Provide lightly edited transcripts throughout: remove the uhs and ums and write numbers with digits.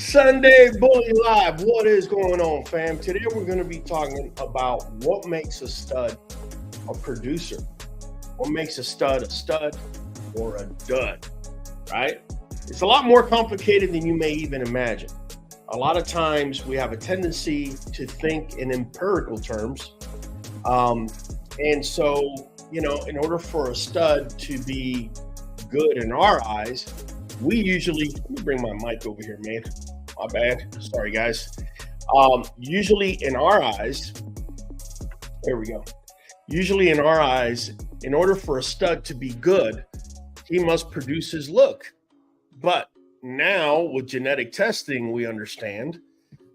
Sunday Bully Live. What is going on, fam? Today we're going to be talking about what makes a stud a producer. What makes a stud or a dud, right? It's a lot more complicated than you may even imagine. A lot of times we have a tendency to think in empirical terms. And so, in order for a stud to be good in our eyes, we usually, let me bring my mic over here, man. My bad. Sorry, guys. Usually in our eyes, there we go. Usually in our eyes, in order for a stud to be good, he must produce his look. But now with genetic testing, we understand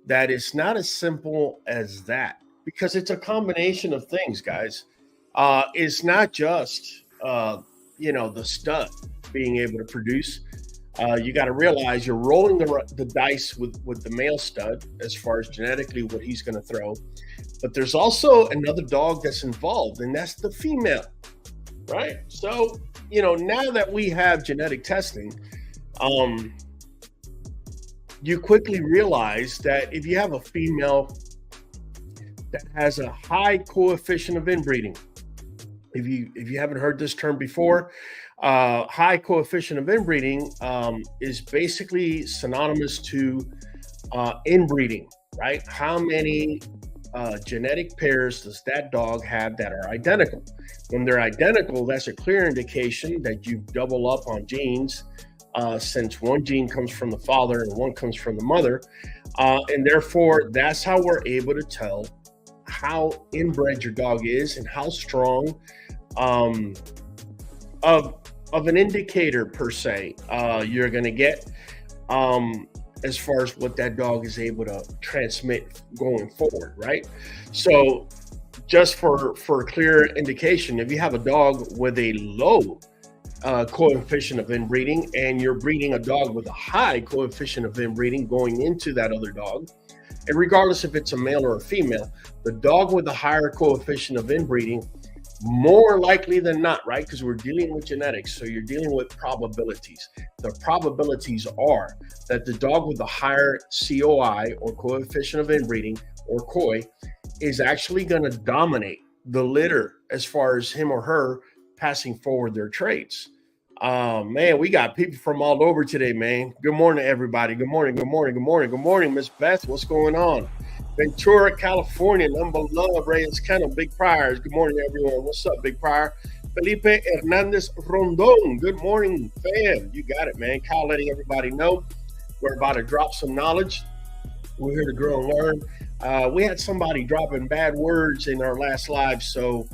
that it's not as simple as that because it's a combination of things, guys. It's not just, the stud being able to produce. You got to realize you're rolling the dice with the male stud as far as genetically what he's going to throw. But there's also another dog that's involved, and that's the female, right? So, now that we have genetic testing, you quickly realize that if you have a female that has a high coefficient of inbreeding, if you haven't heard this term before, high coefficient of inbreeding is basically synonymous to inbreeding, right? How many genetic pairs does that dog have that are identical? When they're identical, that's a clear indication that you double up on genes, since one gene comes from the father and one comes from the mother. And therefore, that's how we're able to tell how inbred your dog is and how strong of an indicator per se you're going to get as far as what that dog is able to transmit going forward, right? So just for clear indication, if you have a dog with a low coefficient of inbreeding and you're breeding a dog with a high coefficient of inbreeding going into that other dog, and regardless if it's a male or a female, the dog with the higher coefficient of inbreeding, more likely than not, right? Because we're dealing with genetics, so you're dealing with probabilities. The probabilities are that the dog with the higher COI or coefficient of inbreeding or COI is actually going to dominate the litter as far as him or her passing forward their traits. Man, we got people from all over today, man. Good morning, everybody. Good morning, good morning, good morning, good morning, Miss Beth. What's going on? Ventura, California, number love, Reyes Kennel, Big Priors. Good morning, everyone. What's up, Big Prior? Felipe Hernandez Rondon. Good morning, fam. You got it, man. Kyle letting everybody know we're about to drop some knowledge. We're here to grow and learn. We had somebody dropping bad words in our last live, so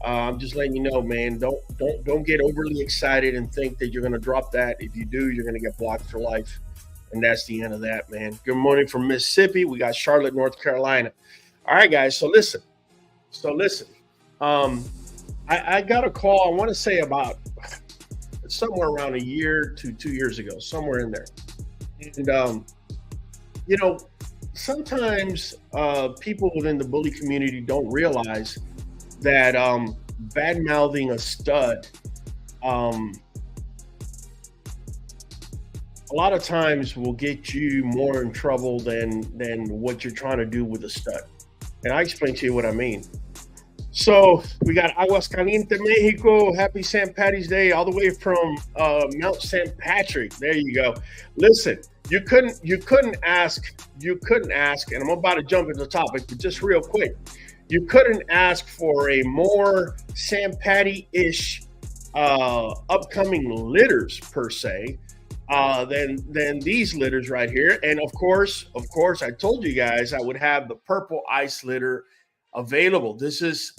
I'm just letting you know, man. Don't get overly excited and think that you're going to drop that. If you do, you're going to get blocked for life. And that's the end of that, man. Good morning from Mississippi. We got Charlotte, North Carolina. All right, guys. So listen. I got a call, I want to say about somewhere around a year to 2 years ago, somewhere in there. And, sometimes people within the bully community don't realize that bad-mouthing a stud a lot of times will get you more in trouble than what you're trying to do with a stud. And I explain to you what I mean. So we got Aguascalientes, Mexico. Happy St. Patty's Day, all the way from Mount St. Patrick. There you go. Listen, you couldn't ask, and I'm about to jump into the topic, but just real quick, you couldn't ask for a more St. Patty-ish upcoming litters per se. Than these litters right here. And of course, I told you guys I would have the purple ice litter available. This is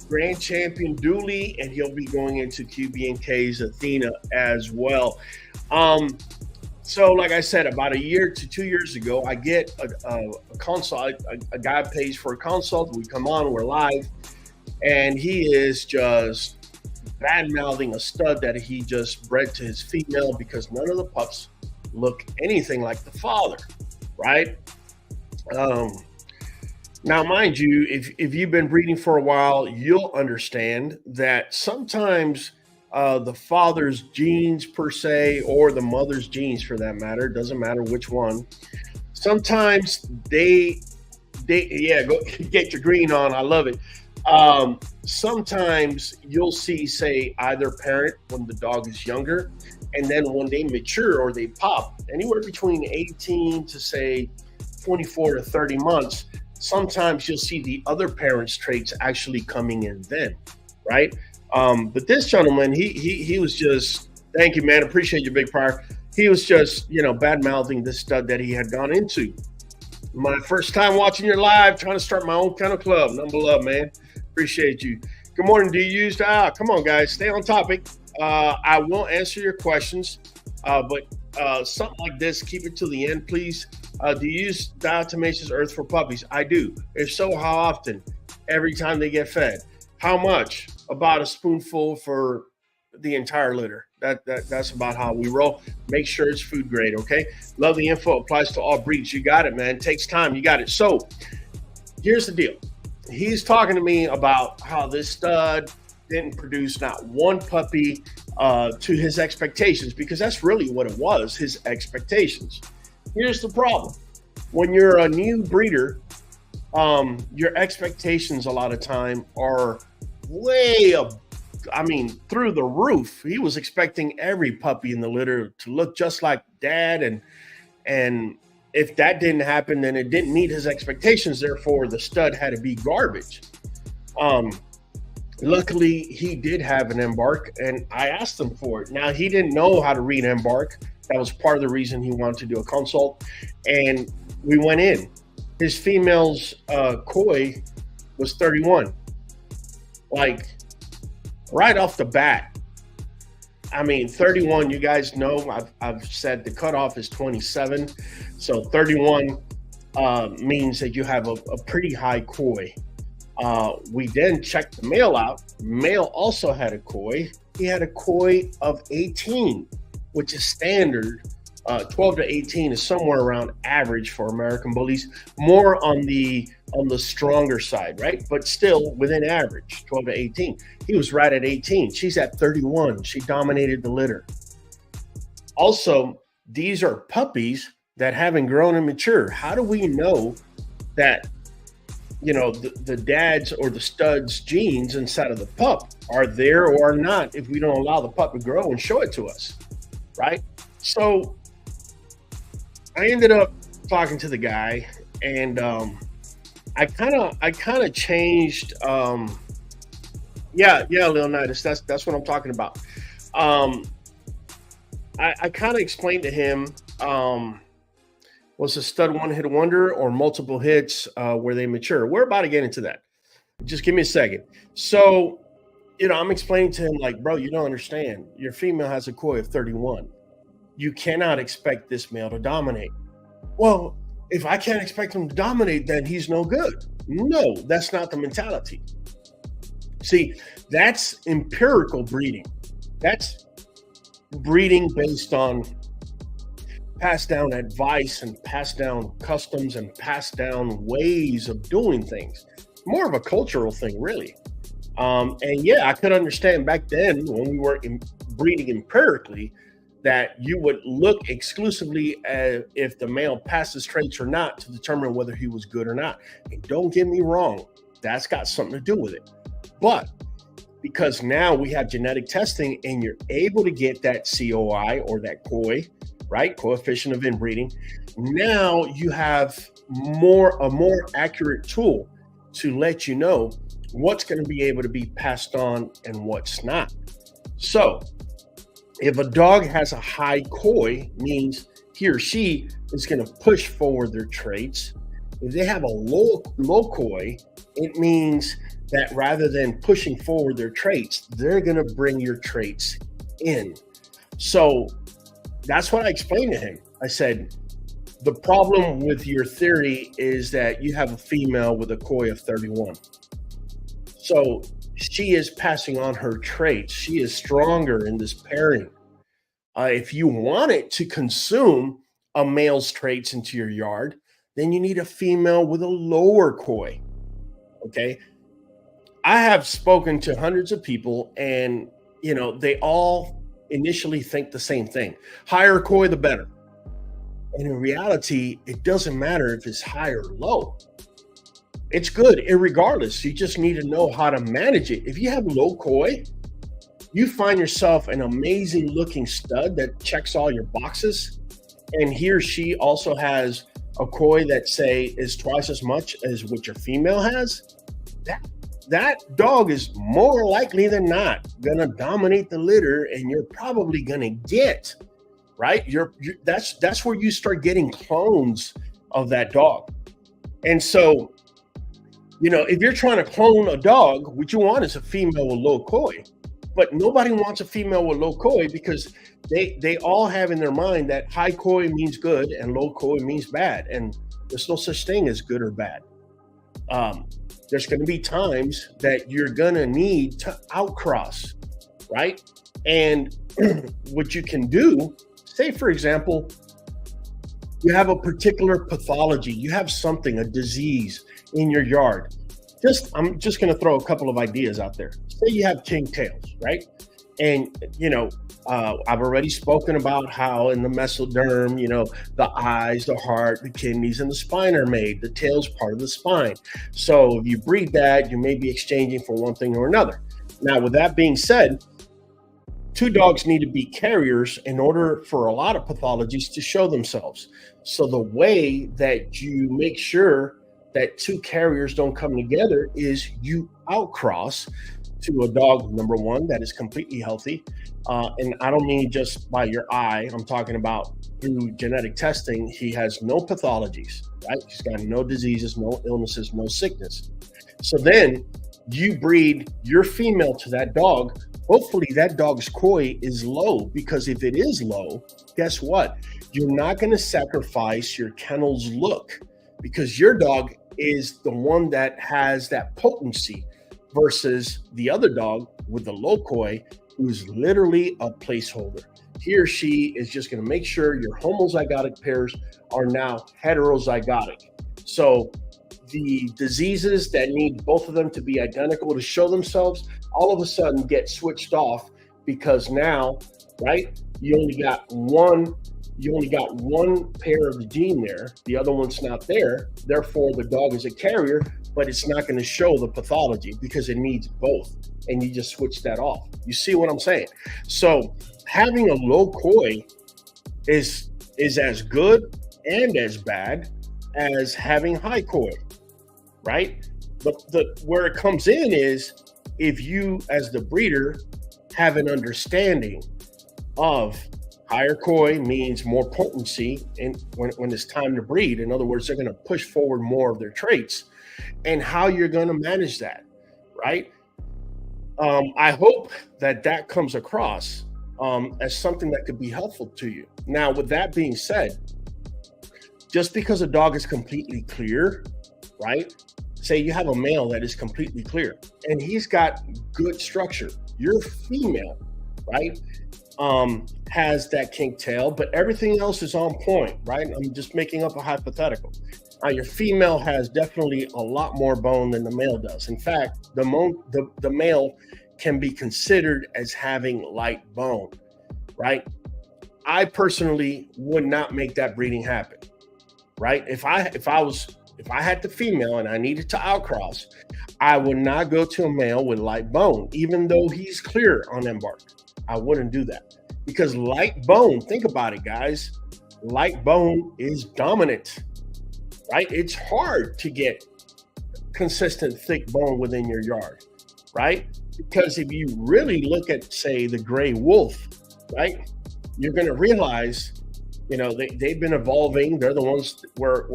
Grand Champion Dooley, and he'll be going into QBNK's Athena as well. So like I said, about a year to 2 years ago, I get a consult. A guy pays for a consult. We come on, we're live, and he is just bad-mouthing a stud that he just bred to his female because none of the pups look anything like the father, right? Now, mind you, if you've been breeding for a while, you'll understand that sometimes the father's genes per se, or the mother's genes for that matter, doesn't matter which one, sometimes they yeah, go get your green on. I love it. Sometimes you'll see, say, either parent when the dog is younger, and then when they mature or they pop, anywhere between 18 to say 24 to 30 months, sometimes you'll see the other parent's traits actually coming in then, right? But this gentleman, he was just, thank you, man, appreciate you, Big Prior. He was just, bad mouthing this stud that he had gone into. My first time watching your live, trying to start my own kennel club. Number love, man. Appreciate you. Good morning. Do you use come on, guys, stay on topic. I will answer your questions, but something like this, keep it to the end, please. Do you use diatomaceous earth for puppies? I do. If so, how often? Every time they get fed. How much? About a spoonful for the entire litter. That's about how we roll. Make sure it's food grade, okay? Love the info. Applies to all breeds. You got it, man. Takes time. You got it. So here's the deal. He's talking to me about how this stud didn't produce not one puppy to his expectations, because that's really what it was, his expectations. Here's the problem. When you're a new breeder, your expectations a lot of time are way up, through the roof. He was expecting every puppy in the litter to look just like dad, and if that didn't happen, then it didn't meet his expectations. Therefore, the stud had to be garbage. Luckily, he did have an embark, and I asked him for it. Now, he didn't know how to read embark. That was part of the reason he wanted to do a consult, and we went in. His female's koi was 31. Like, right off the bat. 31, you guys know, I've said the cutoff is 27. So 31 means that you have a pretty high koi. We then checked the male out. Male also had a koi. He had a koi of 18, which is standard. 12 to 18 is somewhere around average for American bullies, more on the stronger side, right? But still within average, 12 to 18. He was right at 18. She's at 31. She dominated the litter. Also, these are puppies that haven't grown and matured. How do we know that, the dad's or the stud's genes inside of the pup are there or are not if we don't allow the pup to grow and show it to us, right? So I ended up talking to the guy, and I kind of changed. Leonidas, that's what I'm talking about. I kind of explained to him, was a stud one-hit wonder or multiple hits where they mature? We're about to get into that. Just give me a second. So, I'm explaining to him, like, bro, you don't understand. Your female has a koi of 31. You cannot expect this male to dominate. Well, if I can't expect him to dominate, then he's no good. No, that's not the mentality. See, that's empirical breeding. That's breeding based on passed down advice and passed down customs and passed down ways of doing things. More of a cultural thing, really. I could understand back then when we were breeding empirically that you would look exclusively at if the male passes traits or not to determine whether he was good or not. And don't get me wrong, that's got something to do with it. But because now we have genetic testing and you're able to get that COI or that koi, right, coefficient of inbreeding, now you have a more accurate tool to let you know what's going to be able to be passed on and what's not. So if a dog has a high koi, means he or she is going to push forward their traits. If they have a low koi, it means that rather than pushing forward their traits, they're going to bring your traits in. So that's what I explained to him. I said, the problem with your theory is that you have a female with a koi of 31. So she is passing on her traits. She is stronger in this pairing. If you want it to consume a male's traits into your yard, then you need a female with a lower koi. Okay. I have spoken to hundreds of people, and they all initially think the same thing. Higher koi, the better. And in reality, it doesn't matter if it's high or low. It's good irregardless. You just need to know how to manage it. If you have low koi, you find yourself an amazing looking stud that checks all your boxes, and he or she also has a koi that, say, is twice as much as what your female has, that dog is more likely than not gonna dominate the litter, and you're probably gonna get, right? That's where you start getting clones of that dog. And so, if you're trying to clone a dog, what you want is a female with low koi. But nobody wants a female with low koi because they all have in their mind that high koi means good and low koi means bad. And there's no such thing as good or bad. There's going to be times that you're going to need to outcross, right? And what you can do, say, for example, you have a particular pathology, you have something, a disease in your yard. I'm just going to throw a couple of ideas out there. Say you have king tails, right? And, I've already spoken about how in the mesoderm, the eyes, the heart, the kidneys, and the spine are made. The tail's part of the spine. So if you breed that, you may be exchanging for one thing or another. Now, with that being said, two dogs need to be carriers in order for a lot of pathologies to show themselves. So the way that you make sure that two carriers don't come together is you outcross to a dog, number one, that is completely healthy. And I don't mean just by your eye. I'm talking about through genetic testing. He has no pathologies, right? He's got no diseases, no illnesses, no sickness. So then you breed your female to that dog. Hopefully that dog's koi is low, because if it is low, guess what? You're not going to sacrifice your kennel's look, because your dog is the one that has that potency versus the other dog with the low koi, who's literally a placeholder. He or she is just going to make sure your homozygotic pairs are now heterozygotic. So the diseases that need both of them to be identical to show themselves all of a sudden get switched off, because now, right, you only got one pair of the gene there, the other one's not there. Therefore, the dog is a carrier, but it's not going to show the pathology because it needs both, and you just switch that off. You see what I'm saying? So having a low koi is as good and as bad as having high koi, right? But where it comes in is if you, as the breeder, have an understanding of higher koi means more potency when it's time to breed. In other words, they're going to push forward more of their traits, and how you're going to manage that, right? I hope that comes across as something that could be helpful to you. Now, with that being said, just because a dog is completely clear, right? Say you have a male that is completely clear and he's got good structure. Your female, right, has that kink tail, but everything else is on point, right? I'm just making up a hypothetical. Your female has definitely a lot more bone than the male does. In fact, the male can be considered as having light bone, right? I personally would not make that breeding happen, right? If I had the female and I needed to outcross, I would not go to a male with light bone, even though he's clear on embark. I wouldn't do that, because light bone, think about it, guys. Light bone is dominant, right? It's hard to get consistent thick bone within your yard, right? Because if you really look at, say, the gray wolf, right, you're going to realize, they've been evolving. They're the ones where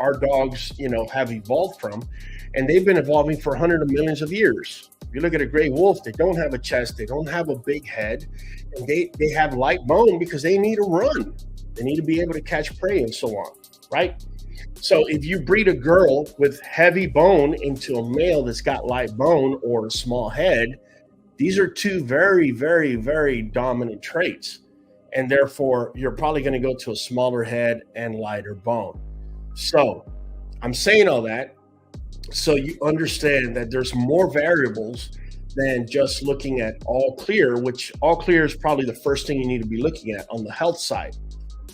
our dogs, have evolved from, and they've been evolving for hundreds of millions of years. If you look at a gray wolf, they don't have a chest, they don't have a big head, and they have light bone because they need to run. They need to be able to catch prey and so on, right? So if you breed a girl with heavy bone into a male that's got light bone or a small head, these are two very, very, very dominant traits. And therefore, you're probably going to go to a smaller head and lighter bone. So I'm saying all that so you understand that there's more variables than just looking at all clear, which all clear is probably the first thing you need to be looking at on the health side.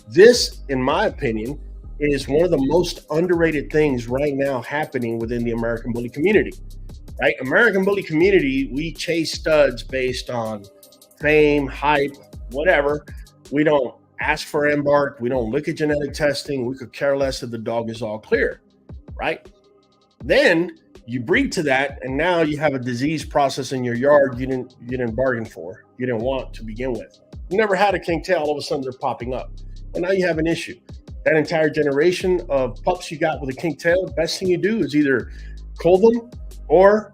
This, in my opinion, is one of the most underrated things right now happening within the American Bully community. Right? American Bully community, we chase studs based on fame, hype, whatever. We don't ask for embark. We don't look at genetic testing. We could care less if the dog is all clear, right? Then you breed to that, and now you have a disease process in your yard you didn't bargain for, you didn't want to begin with. You never had a king tail, all of a sudden they're popping up. Well, now you have an issue. That entire generation of pups you got with a king tail, the best thing you do is either cull them or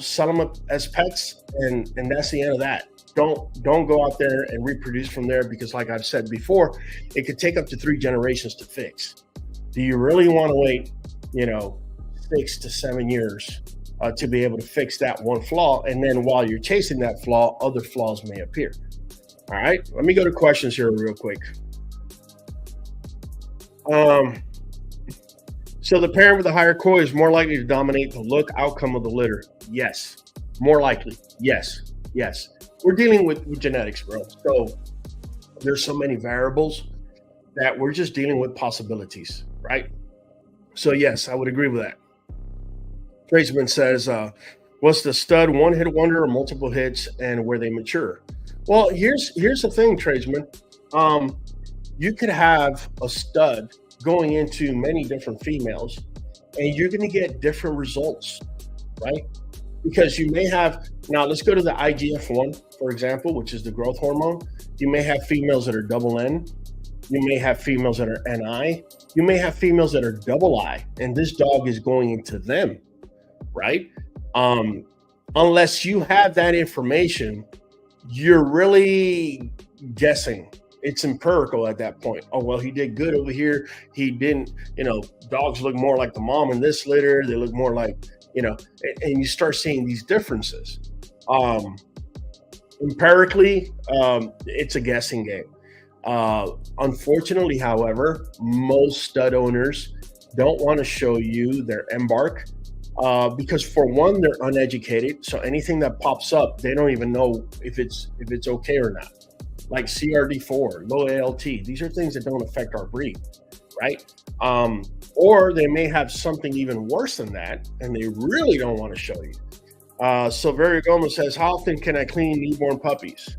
sell them up as pets, and that's the end of that. Don't go out there and reproduce from there, because like I've said before, it could take up to 3 generations to fix. Do you really want to wait 6 to 7 years to be able to fix that one flaw? And then while you're chasing that flaw, other flaws may appear. All right, let me go to questions here real quick. So the parent with the higher koi is more likely to dominate the look outcome of the litter. Yes. More likely. Yes. We're dealing with genetics, bro. So there's so many variables that we're just dealing with possibilities, right? So yes, I would agree with that. Tradesman says, what's the stud one hit wonder or multiple hits, and where they mature? Well, here's the thing, tradesman. You could have a stud going into many different females, and you're going to get different results, right? Because you may have, now let's go to the IGF-1, for example, which is the growth hormone. You may have females that are double N. You may have females that are NI. You may have females that are double I, and this dog is going into them, right? Unless you have that information, you're really guessing. It's empirical at that point. Oh, well, he did good over here. He didn't, dogs look more like the mom in this litter. They look more like, and you start seeing these differences. Empirically, it's a guessing game. Unfortunately, however, most stud owners don't want to show you their embark because, for one, they're uneducated. So anything that pops up, they don't even know if it's okay or not. Like CRD4, low ALT. These are things that don't affect our breed, right? Or they may have something even worse than that, and they really don't want to show you. Silverio Gomez says, how often can I clean newborn puppies?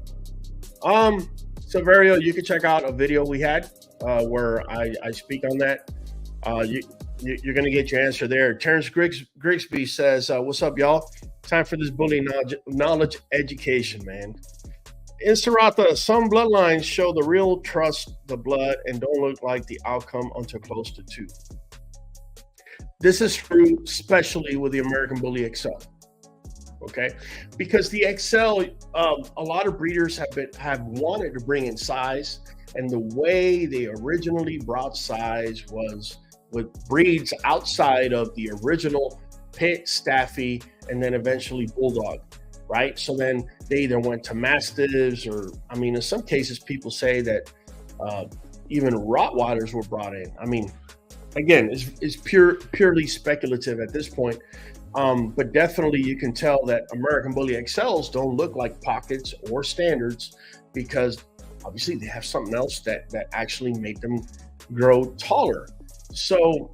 Silverio, you can check out a video we had where I speak on that. You're going to get your answer there. Terrence Grigsby says, what's up, y'all? Time for this bully knowledge education, man. In Serata, some bloodlines show the real trust the blood and don't look like the outcome until close to 2. This is true, especially with the American Bully XL. Okay, because the XL, a lot of breeders have wanted to bring in size, and the way they originally brought size was with breeds outside of the original Pit, Staffy, and then eventually Bulldog. Right. So then they either went to Mastiffs, or, in some cases, people say that even Rottweilers were brought in. Again, it's purely speculative at this point. But definitely you can tell that American Bully XLs don't look like pockets or standards, because obviously they have something else that actually made them grow taller. So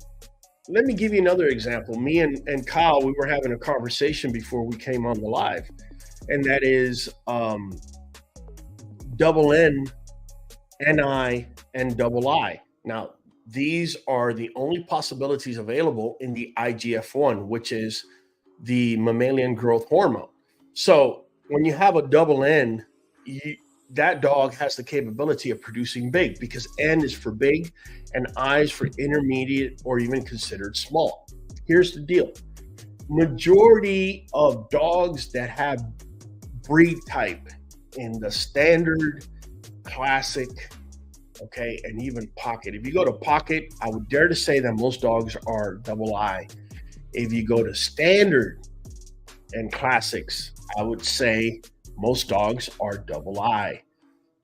let me give you another example. Me and Kyle, we were having a conversation before we came on the live, and that is double N, NI, and double I. Now, these are the only possibilities available in the IGF-1, which is the mammalian growth hormone. So when you have a double N, that dog has the capability of producing big, because N is for big and I is for intermediate or even considered small. Here's the deal. Majority of dogs that have breed type in the standard, classic, okay, and even pocket. If you go to pocket, I would dare to say that most dogs are double I. If you go to standard and classics, I would say most dogs are double I.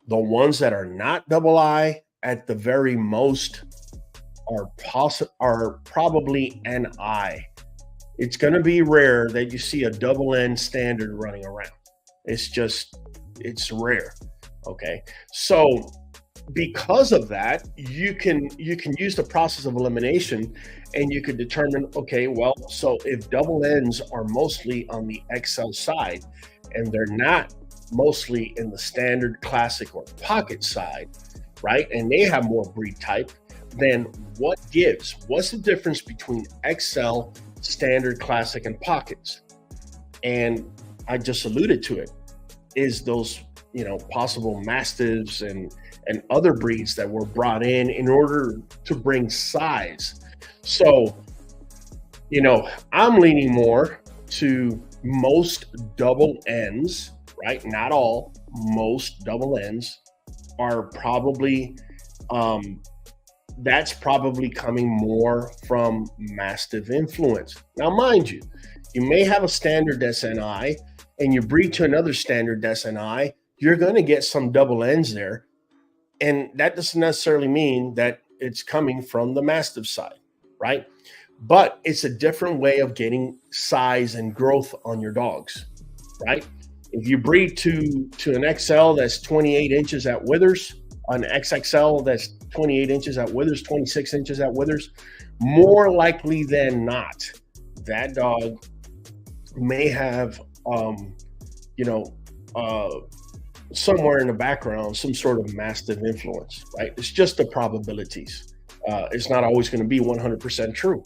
The ones that are not double I, at the very most, are probably NI. It's going to be rare that you see a double N standard running around. It's rare. Okay. So because of that, you can use the process of elimination, and you could determine, okay, well, so if double N's are mostly on the XL side and they're not mostly in the standard, classic, or pocket side, right, and they have more breed type, then what gives? What's the difference between XL, standard, classic, and pockets? And I just alluded to it, is those, possible mastiffs and other breeds that were brought in order to bring size. So, I'm leaning more to most double N's, right? Not all, most double N's are probably, that's probably coming more from Mastiff influence. Now, mind you, you may have a standard SNI and you breed to another standard SNI, you're going to get some double N's there. And that doesn't necessarily mean that it's coming from the Mastiff side, right? But it's a different way of getting size and growth on your dogs, right? If you breed to an XL that's 28 inches at withers, an XXL that's 28 inches at withers, 26 inches at withers, more likely than not, that dog may have, somewhere in the background, some sort of Mastiff influence, right? It's just the probabilities. It's not always going to be 100% true.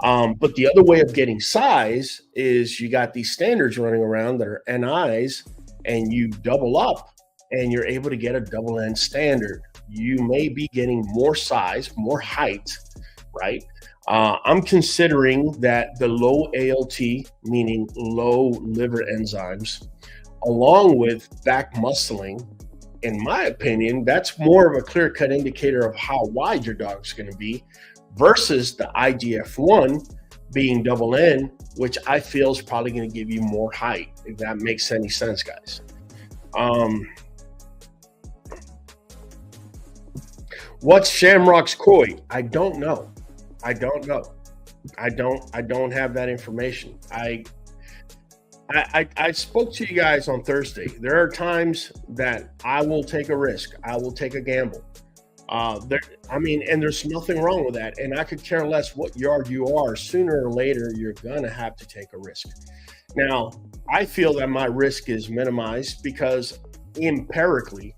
But the other way of getting size is you got these standards running around that are NIs, and you double up and you're able to get a double N standard. You may be getting more size, more height, right? I'm considering that the low ALT, meaning low liver enzymes, along with back muscling, in my opinion, that's more of a clear-cut indicator of how wide your dog's going to be versus the IGF-1 being double N, which I feel is probably going to give you more height, if that makes any sense, guys. What's Shamrock's koi? I don't know. I don't have that information. I spoke to you guys on Thursday. There are times that I will take a risk. I will take a gamble. And there's nothing wrong with that. And I could care less what yard you are. Sooner or later, you're going to have to take a risk. Now, I feel that my risk is minimized because empirically,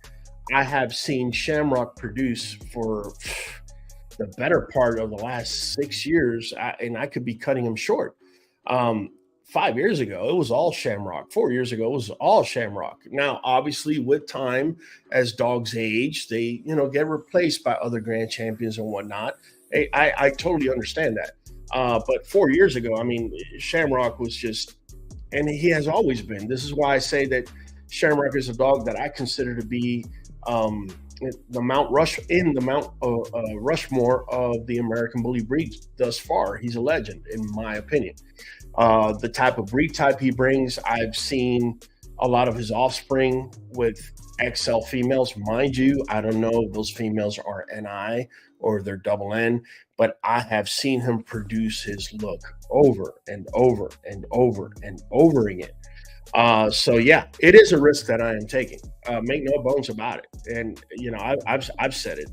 I have seen Shamrock produce for the better part of the last 6 years, and I could be cutting him short. 5 years ago, it was all Shamrock. 4 years ago, it was all Shamrock. Now, obviously, with time, as dogs age, they get replaced by other grand champions and whatnot. I totally understand that. But 4 years ago, Shamrock was just, and he has always been. This is why I say that Shamrock is a dog that I consider to be the Mount Rushmore of the American Bully breed thus far. He's a legend, in my opinion. The type of breed type he brings, I've seen a lot of his offspring with XL females. Mind you, I don't know if those females are NI or they're double N, but I have seen him produce his look over and over and over and over again. So yeah, it is a risk that I am taking. Make no bones about it. And I've said it.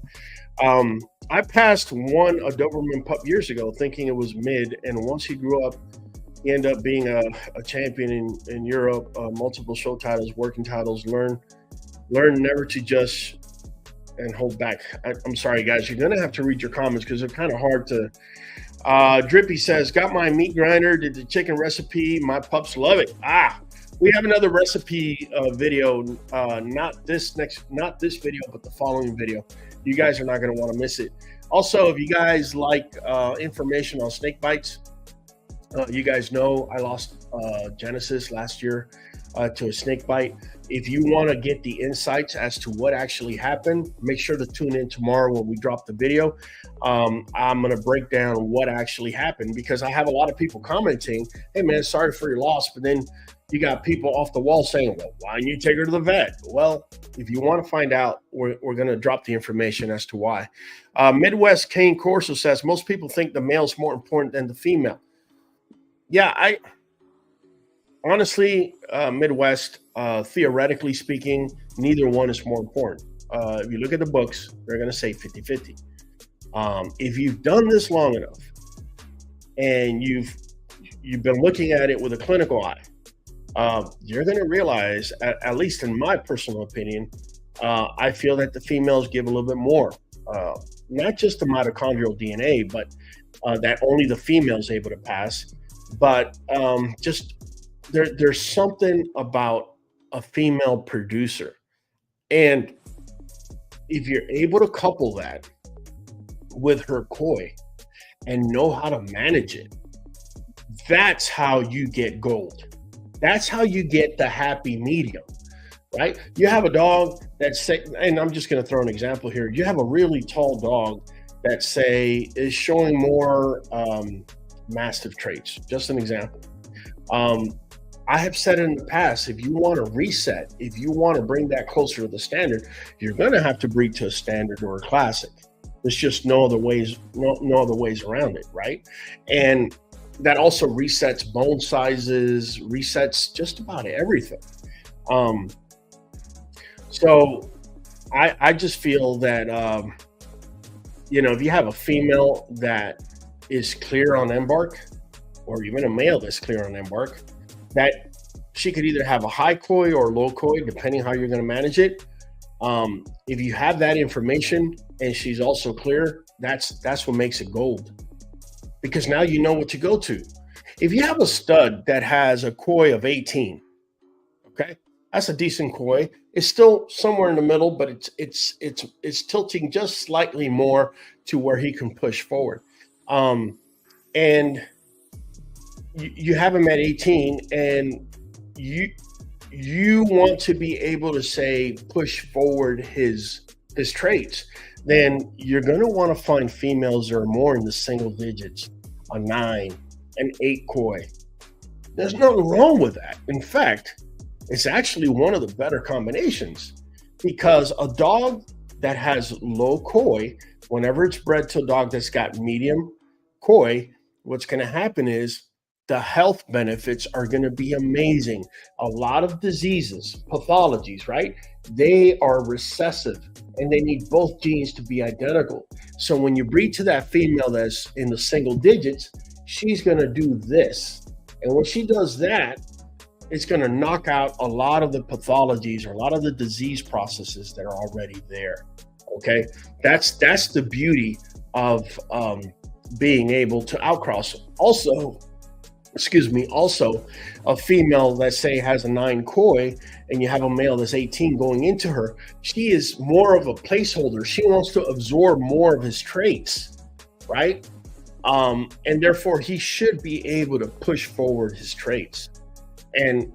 I passed a Doberman pup years ago, thinking it was mid, and once he grew up, he ended up being a champion in Europe, multiple show titles, working titles. Learn never to just and hold back. I'm sorry, guys. You're gonna have to read your comments because they're kind of hard to. Drippy says, "Got my meat grinder. Did the chicken recipe. My pups love it." We have another recipe video. Not this video, but the following video. You guys are not going to want to miss it. Also, if you guys like information on snake bites, you guys know I lost Genesis last year to a snake bite. If you want to get the insights as to what actually happened, make sure to tune in tomorrow when we drop the video. I'm going to break down what actually happened because I have a lot of people commenting, "Hey man, sorry for your loss," but then you got people off the wall saying, "Well, why didn't you take her to the vet?" Well, if you want to find out, we're going to drop the information as to why. Midwest Kane Corso says, "Most people think the male is more important than the female." Yeah, I honestly, Midwest, theoretically speaking, neither one is more important. if you look at the books, they're going to say 50-50. If you've done this long enough and you've been looking at it with a clinical eye, you're going to realize, at least in my personal opinion, I feel that the females give a little bit more, not just the mitochondrial DNA, but that only the female's able to pass. But just there's something about a female producer. And if you're able to couple that with her koi and know how to manage it, that's how you get gold. That's how you get the happy medium, right? You have a dog that's, and I'm just going to throw an example here. You have a really tall dog that, say, is showing more mastiff traits. Just an example. I have said in the past, if you want to reset, if you want to bring that closer to the standard, you're going to have to breed to a standard or a classic. There's just no other ways around it, right? And that also resets bone sizes, resets just about everything. So I just feel that, if you have a female that is clear on embark, or even a male that's clear on embark, that she could either have a high koi or low koi, depending how you're going to manage it. If you have that information and she's also clear, that's what makes it gold, because now you know what to go to. If you have a stud that has a koi of 18, okay, that's a decent koi. It's still somewhere in the middle, but it's tilting just slightly more to where he can push forward. And you have him at 18, and you want to be able to, say, push forward his traits, then you're going to want to find females that are more in the single digits, a 9, an 8 koi. There's nothing wrong with that. In fact, it's actually one of the better combinations, because a dog that has low koi, whenever it's bred to a dog that's got medium koi, what's going to happen is the health benefits are going to be amazing. A lot of diseases, pathologies, right? They are recessive, and they need both genes to be identical. So when you breed to that female that's in the single digits, she's going to do this. And when she does that, it's going to knock out a lot of the pathologies or a lot of the disease processes that are already there. Okay, that's the beauty of being able to outcross. Also, a female that, say, has a 9 koi, and you have a male that's 18 going into her, she is more of a placeholder. She wants to absorb more of his traits, right? And therefore he should be able to push forward his traits. And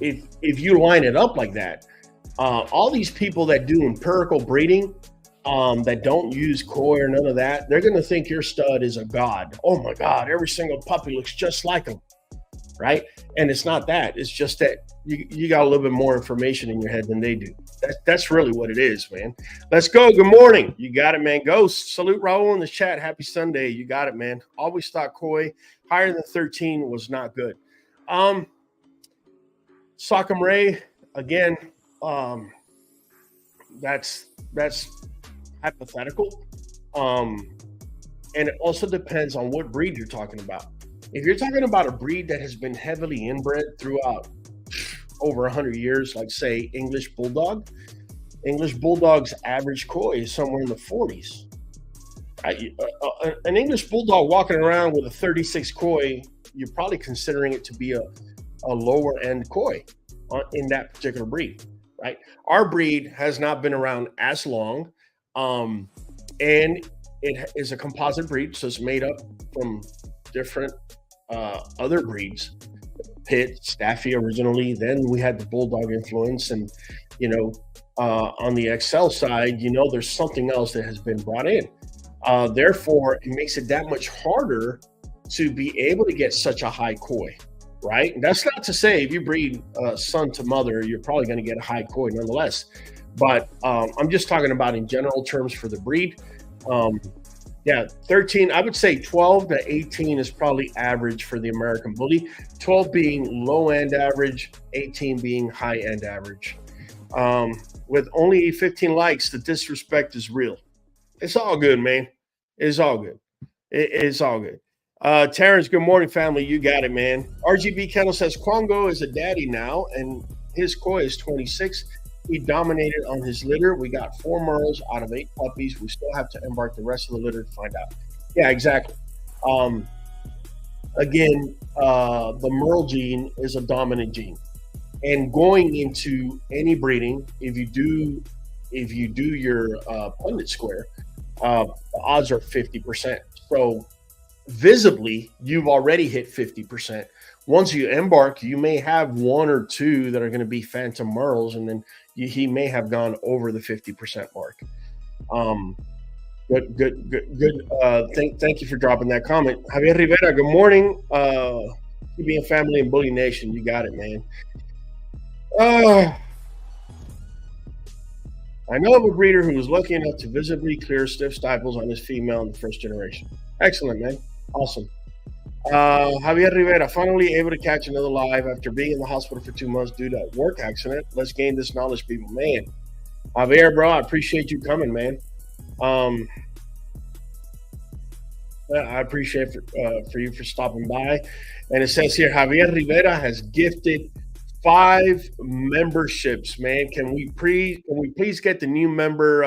if you line it up like that, all these people that do empirical breeding, that don't use koi or none of that, they're going to think your stud is a god. Oh my God, every single puppy looks just like him, right? And it's not that. It's just that you got a little bit more information in your head than they do. That's really what it is, man. Let's go. Good morning. You got it, man. Ghost. Salute Raul in the chat. Happy Sunday. You got it, man. Always thought koi higher than 13 was not good. Sock'em Ray, again, that's hypothetical. And it also depends on what breed you're talking about. If you're talking about a breed that has been heavily inbred throughout over 100 years, like, say, English Bulldog's average koi is somewhere in the 40s. Right? An English Bulldog walking around with a 36 koi, you're probably considering it to be a lower end koi in that particular breed, right? Our breed has not been around as long, and it is a composite breed, so it's made up from different other breeds. Pit, Staffy originally, then we had the Bulldog influence, and on the XL side, there's something else that has been brought in. Therefore, it makes it that much harder to be able to get such a high koi, right? And that's not to say if you breed son to mother, you're probably going to get a high koi nonetheless. But I'm just talking about in general terms for the breed. 13, I would say 12 to 18 is probably average for the American Bully. 12 being low end average, 18 being high end average. With only 15 likes, the disrespect is real. It's all good, man. It's all good. It's all good. Terrence, good morning, family. You got it, man. RGB Kennel says Quango is a daddy now, and his koi is 26. He dominated on his litter. We got 4 merles out of 8 puppies. We still have to embark the rest of the litter to find out. Yeah, exactly. Again, the merle gene is a dominant gene, and going into any breeding, if you do your Punnett square, the odds are 50%. So visibly, you've already hit 50%. Once you embark, you may have 1 or 2 that are going to be phantom merles, and then he may have gone over the 50% mark. Good. Thank you for dropping that comment. Javier Rivera, good morning. QBN family and Bully Nation. You got it, man. I know of a breeder who was lucky enough to visibly clear stiff stifles on his female in the first generation. Excellent, man. Awesome. Javier Rivera, finally able to catch another live after being in the hospital for 2 months due to a work accident. Let's gain this knowledge, people. Man, Javier, bro, I appreciate you coming, man. I appreciate for you for stopping by. And it says here, Javier Rivera has gifted 5 memberships, man. Can we please get the new member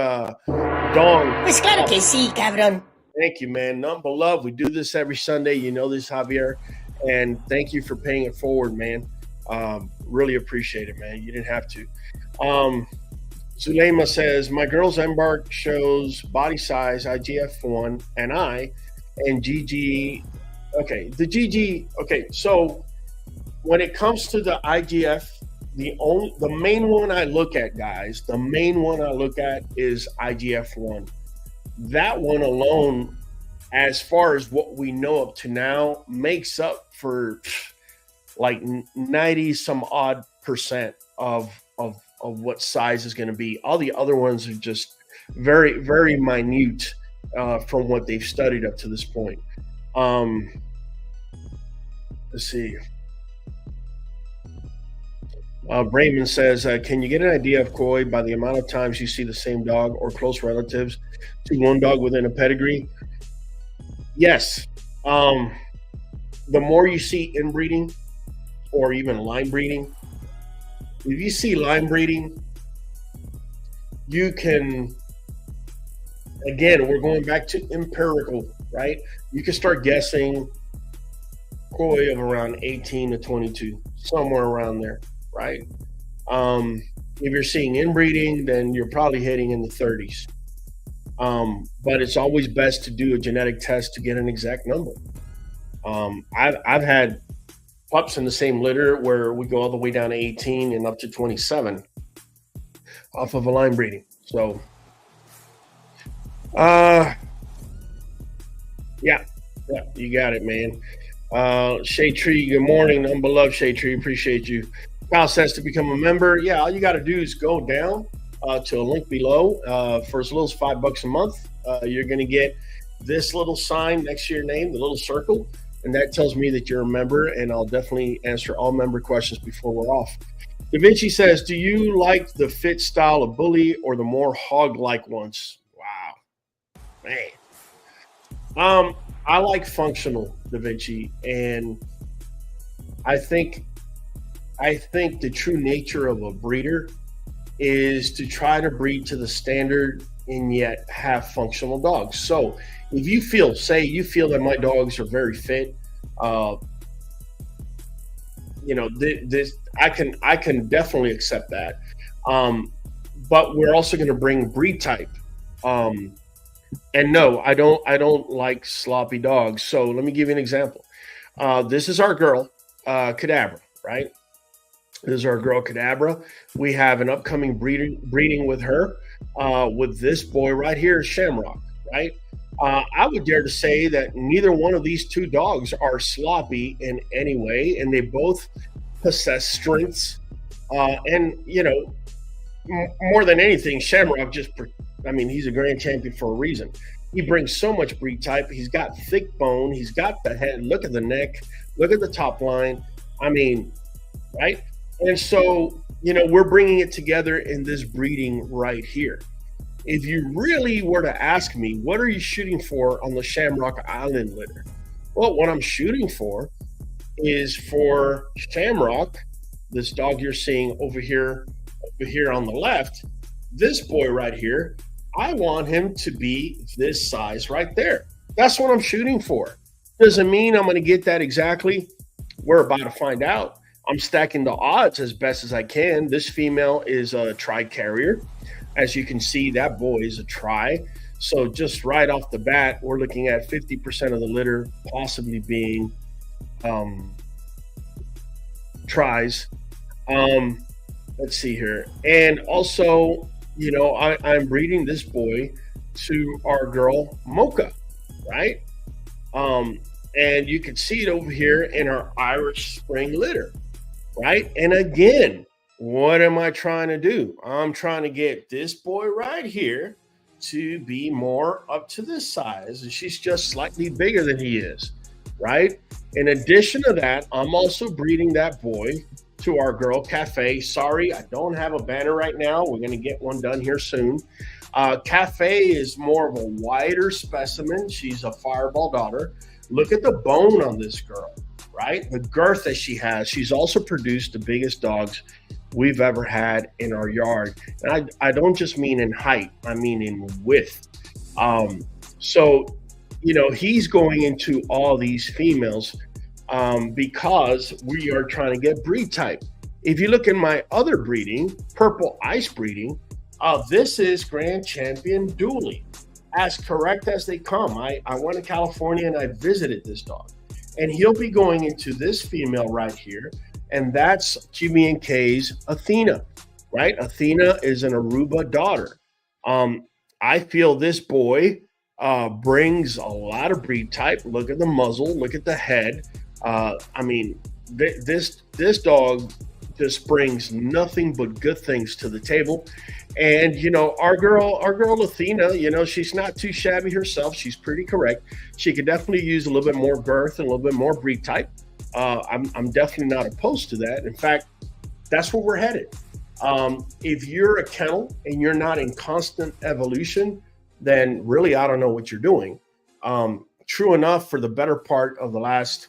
Dong? Pues claro que sí, cabrón. Thank you, man. None but love. We do this every Sunday. You know this, Javier. And thank you for paying it forward, man. Really appreciate it, man. You didn't have to. Zulema says, my girl's embark shows body size, IGF-1, and GG. Okay, the GG. Okay, so when it comes to the IGF, the main one I look at, guys, the main one I look at is IGF-1. That one alone, as far as what we know up to now, makes up for like 90 some odd percent of what size is going to be. All the other ones are just very, very minute from what they've studied up to this point. Let's see. Brayman says, can you get an idea of koi by the amount of times you see the same dog or close relatives to one dog within a pedigree? Yes. The more you see inbreeding or even line breeding, if you see line breeding, you can, again, we're going back to empirical, right? You can start guessing koi of around 18 to 22, somewhere around there. Right. If you're seeing inbreeding, then you're probably hitting in the 30s. But it's always best to do a genetic test to get an exact number. I've had pups in the same litter where we go all the way down to 18 and up to 27 off of a line breeding. So, yeah, you got it, man. Shea Tree, good morning. Unbeloved Shea Tree, appreciate you. Kyle says to become a member, yeah, all you got to do is go down to a link below. For as little as $5 a month, you're going to get this little sign next to your name, the little circle, and that tells me that you're a member, and I'll definitely answer all member questions before we're off. Da Vinci says, do you like the fit style of bully or the more hog-like ones? Wow, man. I like functional, Da Vinci, and I think the true nature of a breeder is to try to breed to the standard and yet have functional dogs. So if you feel that my dogs are very fit, this I can definitely accept that. But we're also going to bring breed type. And no, I don't like sloppy dogs. So let me give you an example. This is our girl, Cadabra, right? This is our girl Cadabra. We have an upcoming breeding with her, with this boy right here, Shamrock, right? I would dare to say that neither one of these 2 dogs are sloppy in any way, and they both possess strengths. And, more than anything, Shamrock he's a grand champion for a reason. He brings so much breed type. He's got thick bone. He's got the head. Look at the neck. Look at the top line. Right? And so, we're bringing it together in this breeding right here. If you really were to ask me, what are you shooting for on the Shamrock Island litter? Well, what I'm shooting for is for Shamrock, this dog you're seeing over here on the left, this boy right here, I want him to be this size right there. That's what I'm shooting for. Doesn't mean I'm going to get that exactly. We're about to find out. I'm stacking the odds as best as I can. This female is a tri-carrier. As you can see, that boy is a tri. So just right off the bat, we're looking at 50% of the litter possibly being tries. Let's see here. And also, I'm breeding this boy to our girl Mocha, right? And you can see it over here in our Irish Spring litter, right? And again, what am I trying to do? I'm trying to get this boy right here to be more up to this size. And she's just slightly bigger than he is, right? In addition to that, I'm also breeding that boy to our girl Cafe. Sorry, I don't have a banner right now. We're going to get one done here soon. Cafe is more of a wider specimen. She's a Fireball daughter. Look at the bone on this girl, right? The girth that she has. She's also produced the biggest dogs we've ever had in our yard. And I don't just mean in height, I mean in width. So, he's going into all these females because we are trying to get breed type. If you look in my other breeding, Purple Ice breeding, this is Grand Champion Dooley. As correct as they come. I went to California and I visited this dog. And he'll be going into this female right here. And that's QBNK's Athena, right? Athena is an Aruba daughter. I feel this boy brings a lot of breed type. Look at the muzzle. Look at the head. This dog just brings nothing but good things to the table. And, our girl Athena, she's not too shabby herself. She's pretty correct. She could definitely use a little bit more girth and a little bit more breed type. I'm definitely not opposed to that. In fact, that's where we're headed. If you're a kennel and you're not in constant evolution, then really, I don't know what you're doing. True enough, for the better part of the last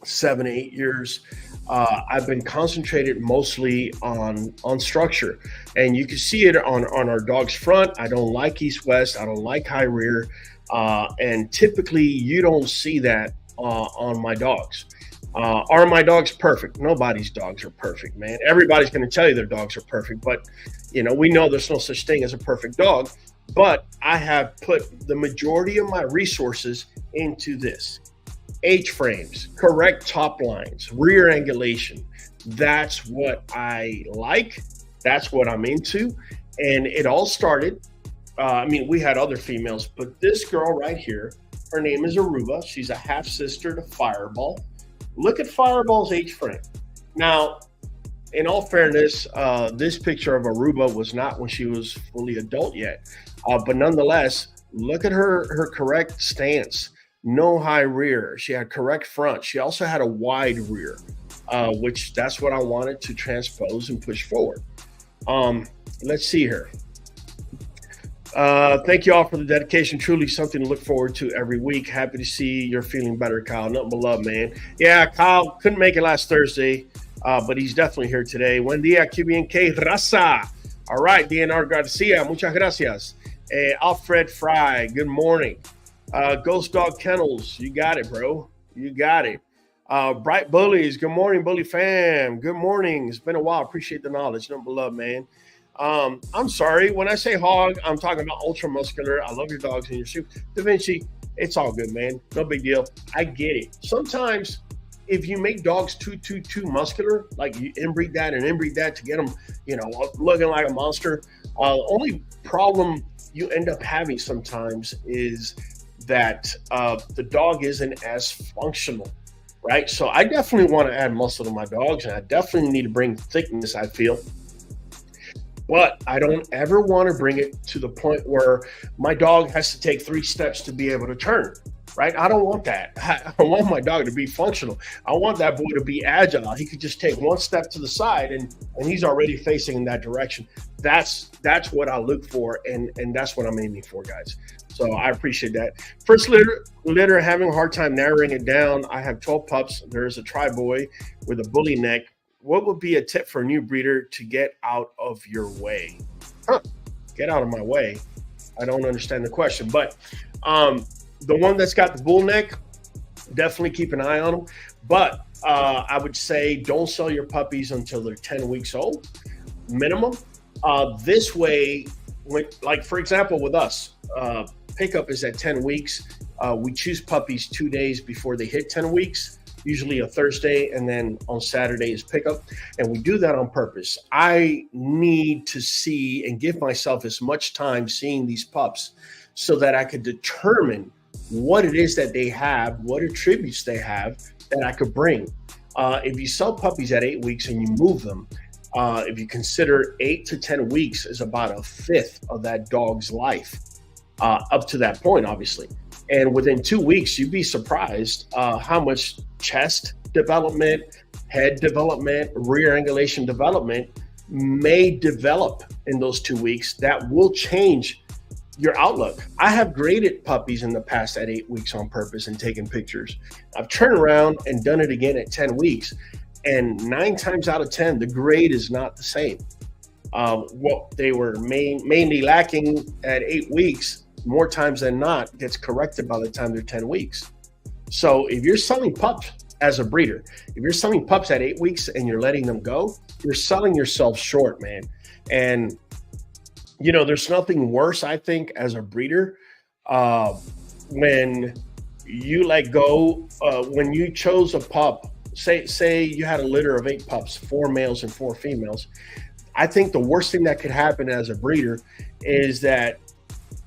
7 to 8 years, I've been concentrated mostly on structure, and you can see it on our dog's front. I don't like east-west. I don't like high rear, and typically you don't see that on my dogs. Are my dogs perfect? Nobody's dogs are perfect, man. Everybody's going to tell you their dogs are perfect, but we know there's no such thing as a perfect dog. But I have put the majority of my resources into this. H-frames, correct top lines, rear angulation. That's what I like. That's what I'm into. And it all started, we had other females, but this girl right here, her name is Aruba. She's a half sister to Fireball. Look at Fireball's H-frame. Now, in all fairness, this picture of Aruba was not when she was fully adult yet. But nonetheless, look at her correct stance. No high rear. She had correct front. She also had a wide rear, which that's what I wanted to transpose and push forward. Let's see here. Thank you all for the dedication. Truly something to look forward to every week. Happy to see you're feeling better, Kyle. Nothing but love, man. Yeah, Kyle couldn't make it last Thursday, but he's definitely here today. Buen día, QBNK Raza. All right, DNR Garcia, muchas gracias. Alfred Fry, good morning. Ghost Dog Kennels, you got it, bro. You got it. Bright Bullies, good morning, Bully fam. Good morning. It's been a while. Appreciate the knowledge. Nothing but love, man. I'm sorry. When I say hog, I'm talking about ultra muscular. I love your dogs and your soup. Da Vinci, it's all good, man. No big deal. I get it. Sometimes if you make dogs too muscular, like you inbreed that and inbreed that to get them, looking like a monster, only problem you end up having sometimes is that the dog isn't as functional, right? So I definitely want to add muscle to my dogs, and I definitely need to bring thickness, I feel. But I don't ever want to bring it to the point where my dog has to take 3 steps to be able to turn, right? I don't want that. I want my dog to be functional. I want that boy to be agile. He could just take one step to the side and he's already facing in that direction. That's what I look for, and that's what I'm aiming for, guys. So I appreciate that. First litter, having a hard time narrowing it down. I have 12 pups. There's a tri-boy with a bully neck. What would be a tip for a new breeder to get out of your way? Get out of my way. I don't understand the question, but the one that's got the bull neck, definitely keep an eye on them. But I would say don't sell your puppies until they're 10 weeks old, minimum. This way, like for example, with us, pickup is at 10 weeks. We choose puppies 2 days before they hit 10 weeks, usually a Thursday, and then on Saturday is pickup. And we do that on purpose. I need to see and give myself as much time seeing these pups so that I could determine what it is that they have, what attributes they have that I could bring. If you sell puppies at 8 weeks and you move them, if you consider 8 to 10 weeks is about a fifth of that dog's life, up to that point, obviously. And within 2 weeks, you'd be surprised how much chest development, head development, rear angulation development may develop in those 2 weeks that will change your outlook. I have graded puppies in the past at 8 weeks on purpose and taken pictures. I've turned around and done it again at 10 weeks. And 9 times out of 10, the grade is not the same. What they were mainly lacking at 8 weeks, more times than not, gets corrected by the time they're 10 weeks. So if you're selling pups as a breeder, if you're selling pups at 8 weeks and you're letting them go, you're selling yourself short, man. And you know, there's nothing worse, I think, as a breeder, when you let go, when you chose a pup, say you had a litter of 8 pups, 4 males and 4 females. I think the worst thing that could happen as a breeder is that,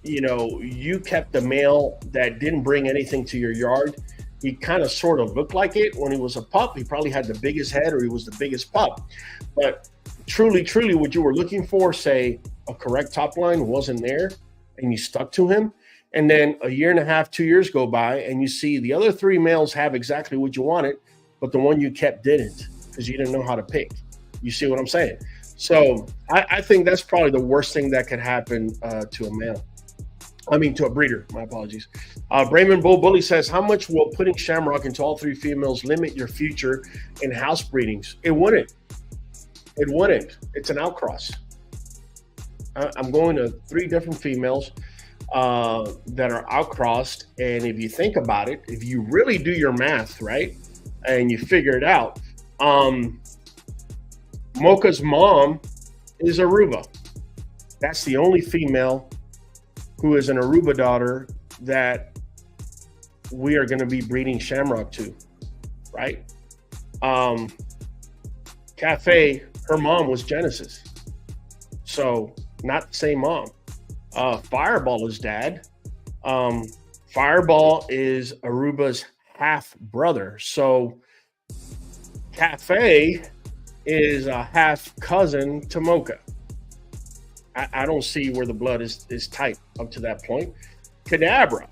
you know, you kept the male that didn't bring anything to your yard. He kind of sort of looked like it when he was a pup. He probably had the biggest head or he was the biggest pup. But truly, what you were looking for, say, a correct top line wasn't there and you stuck to him. And then a year and a half, 2 years go by and you see the other 3 males have exactly what you wanted, but the one you kept didn't because you didn't know how to pick. You see what I'm saying? So I think that's probably the worst thing that could happen to a male. I mean, to a breeder, my apologies. Brayman Bully says, how much will putting Shamrock into all 3 females limit your future in house breedings? It wouldn't. It wouldn't. It's an outcross. I'm going to 3 different females that are outcrossed. And if you think about it, if you really do your math, right, and you figure it out, Mocha's mom is Aruba. That's the only female who is an Aruba daughter that we are going to be breeding Shamrock to, right? Cafe, her mom was Genesis. So not the same mom. Fireball is dad. Fireball is Aruba's half brother. So Cafe is a half cousin to Mocha. I don't see where the blood is tight up to that point. Cadabra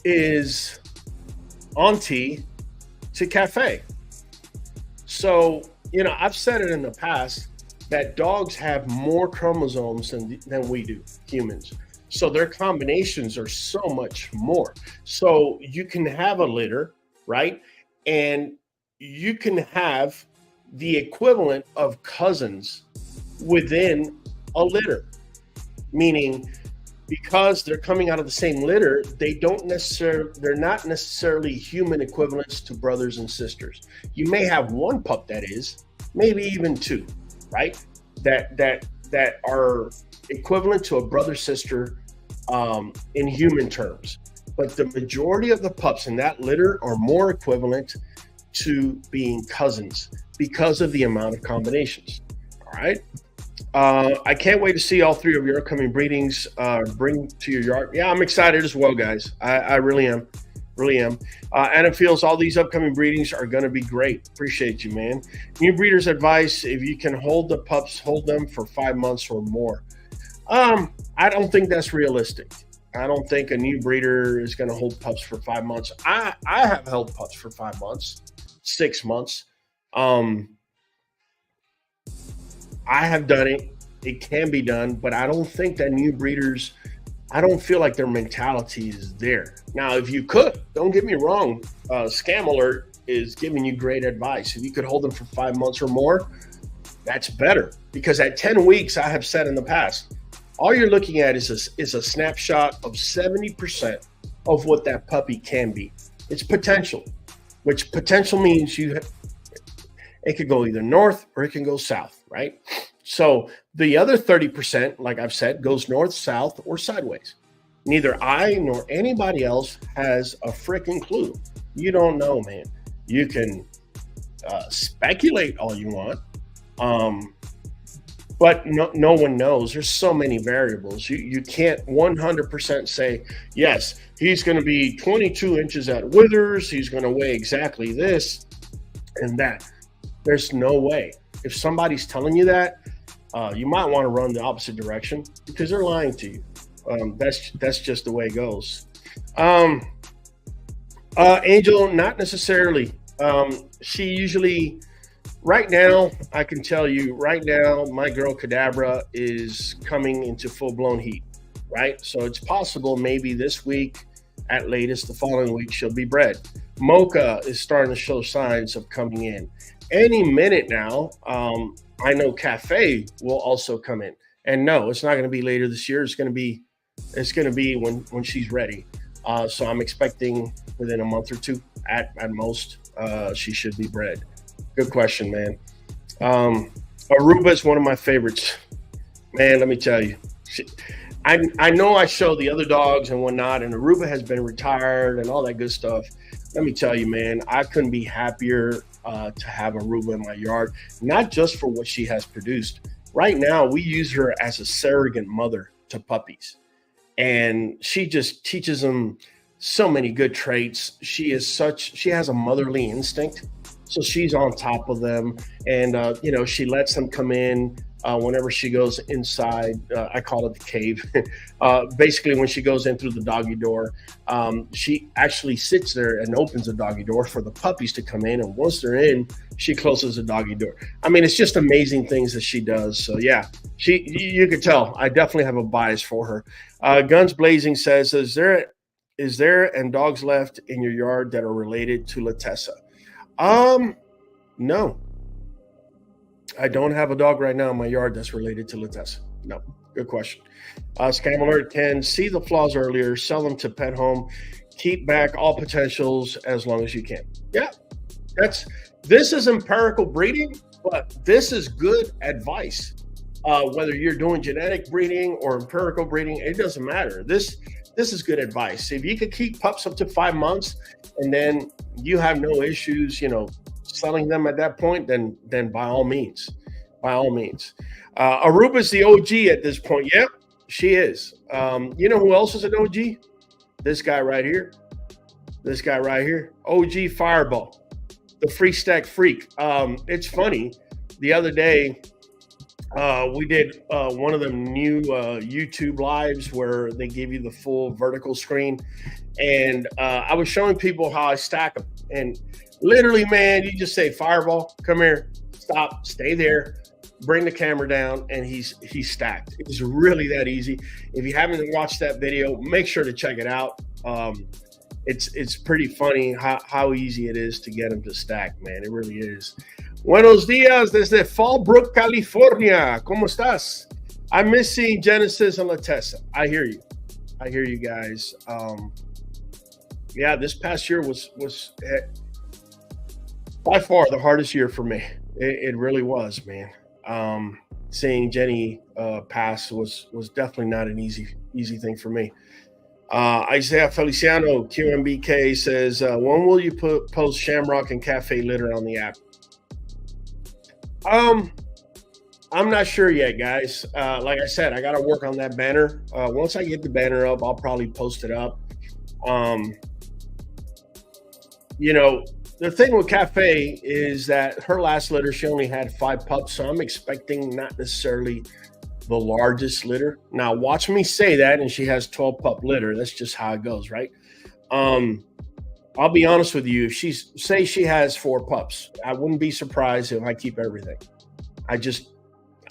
is auntie to Cafe. So, you know, I've said it in the past that dogs have more chromosomes than we do, humans. So their combinations are so much more. So you can have a litter, right? And you can have the equivalent of cousins within a litter, meaning because they're coming out of the same litter, they're not necessarily human equivalents to brothers and sisters. You may have one pup that is, maybe even 2, right? That are equivalent to a brother sister in human terms. But the majority of the pups in that litter are more equivalent to being cousins because of the amount of combinations. All right. I can't wait to see all 3 of your upcoming breedings bring to your yard. Yeah, I'm excited as well, guys. I really am. And it feels all these upcoming breedings are going to be great. Appreciate you, man. New breeders advice: if you can hold the pups, hold them for 5 months or more. I don't think that's realistic. I don't think a new breeder is going to hold pups for 5 months. I have held pups for 5 months, 6 months. I have done it. It can be done, but I don't think that new breeders, I don't feel like their mentality is there. Now, if you could, don't get me wrong, Scam Alert is giving you great advice. If you could hold them for 5 months or more, that's better. Because at 10 weeks, I have said in the past, all you're looking at is a snapshot of 70% of what that puppy can be. It's potential, which potential means it could go either north or it can go south, right? So the other 30%, like I've said, goes north, south, or sideways. Neither I nor anybody else has a freaking clue. You don't know, man. You can speculate all you want, but no one knows. There's so many variables. You can't 100% say, yes, he's going to be 22 inches at withers. He's going to weigh exactly this and that. There's no way. If somebody's telling you that, you might want to run the opposite direction because they're lying to you. That's just the way it goes. Angel, not necessarily. She usually, right now, I can tell you right now, my girl Cadabra is coming into full-blown heat, right? So it's possible maybe this week, at latest the following week, she'll be bred. Mocha is starting to show signs of coming in. Any minute now, I know Cafe will also come in. And no, it's not going to be later this year. It's going to be when she's ready. So I'm expecting within a month or two at most, she should be bred. Good question, man. Aruba is one of my favorites. Man, let me tell you. I know I show the other dogs and whatnot, and Aruba has been retired and all that good stuff. Let me tell you, man, I couldn't be happier to have Aruba in my yard, not just for what she has produced. Right now, we use her as a surrogate mother to puppies, and she just teaches them so many good traits. She has a motherly instinct, so she's on top of them, and she lets them come in whenever she goes inside. I call it the cave. Basically, when she goes in through the doggy door, she actually sits there and opens the doggy door for the puppies to come in. And once they're in, she closes the doggy door. I mean, it's just amazing things that she does. So yeah, you could tell I definitely have a bias for her. Guns Blazing says, is there and dogs left in your yard that are related to Latessa? No. I don't have a dog right now in my yard that's related to Latessa. No. Good question. Scam Alert 10, see the flaws earlier, sell them to pet home, keep back all potentials as long as you can. Yeah, this is empirical breeding, but this is good advice. Whether you're doing genetic breeding or empirical breeding, it doesn't matter. This is good advice. If you could keep pups up to 5 months and then you have no issues, selling them at that point, then by all means. Aruba's the OG at this point. Yep, she is. You know who else is an OG? This guy right here. OG Fireball, the free stack freak. It's funny. The other day, we did one of them new YouTube lives where they give you the full vertical screen. And I was showing people how I stack them. And literally, man, you just say, Fireball, come here, stop, stay there, bring the camera down, and he's stacked. It's really that easy. If you haven't watched that video, make sure to check it out. It's pretty funny how easy it is to get him to stack, man. It really is. Buenos días desde Fallbrook, California. ¿Cómo estás? I miss seeing Genesis and Latessa. I hear you guys. Yeah, this past year was by far the hardest year for me. It really was, man. Seeing Jenny pass was definitely not an easy thing for me. Isaiah Feliciano, QMBK says, when will you post Shamrock and Cafe litter on the app? I'm not sure yet, guys. Like I said, I got to work on that banner. Once I get the banner up, I'll probably post it up. The thing with Cafe is that her last litter, she only had 5 pups, so I'm expecting not necessarily the largest litter. Now, watch me say that, and she has 12 pup litter. That's just how it goes, right? I'll be honest with you. If she has 4 pups, I wouldn't be surprised if I keep everything. I